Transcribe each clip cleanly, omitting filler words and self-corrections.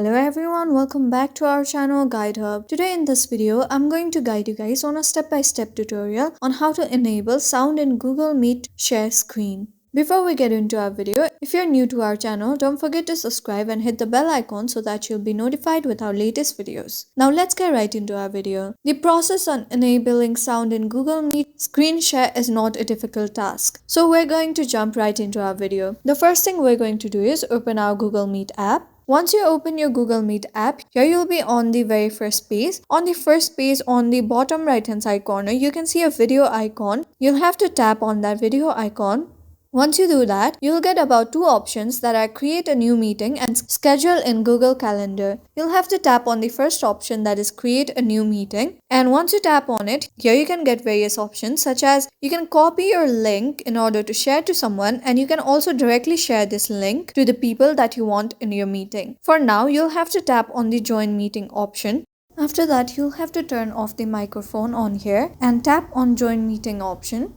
Hello everyone, welcome back to our channel Guide Hub. Today in this video, I'm going to guide you guys on a step-by-step tutorial on how to enable sound in Google Meet share screen. Before we get into our video, if you're new to our channel, don't forget to subscribe and hit the bell icon so that you'll be notified with our latest videos. Now let's get right into our video. The process on enabling sound in Google Meet screen share is not a difficult task. So we're going to jump right into our video. The first thing we're going to do is open our Google Meet app. Once you open your Google Meet app, here you'll be on the very first page. On the first page, on the bottom right hand side corner, you can see a video icon. You'll have to tap on that video icon. Once you do that, you'll get about two options that are create a new meeting and schedule in Google Calendar. You'll have to tap on the first option, that is create a new meeting. And once you tap on it, here you can get various options such as you can copy your link in order to share to someone, and you can also directly share this link to the people that you want in your meeting. For now, you'll have to tap on the join meeting option. After that, you'll have to turn off the microphone on here and tap on join meeting option.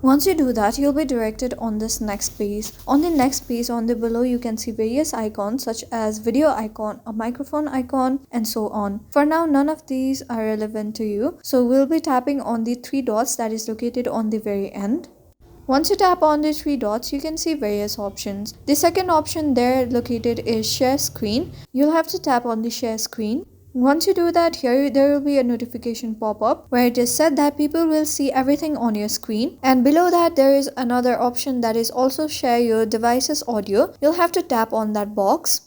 Once you do that, you'll be directed on this next page. On the next page, on the below, you can see various icons such as video icon, a microphone icon, and so on. For now, none of these are relevant to you, so we'll be tapping on the three dots that is located on the very end. Once you tap on the three dots, you can see various options. The second option there located is share screen. You'll have to tap on the share screen. Once you do that, here there will be a notification pop up where it is said that people will see everything on your screen, and below that there is another option that is also share your device's audio. You'll have to tap on that box.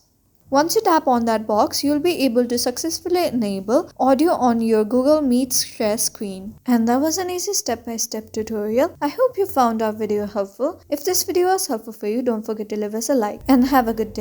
Once you tap on that box, you'll be able to successfully enable audio on your Google Meet share screen. And that was an easy step-by-step tutorial. I hope you found our video helpful. If this video was helpful for you, don't forget to leave us a like and have a good day.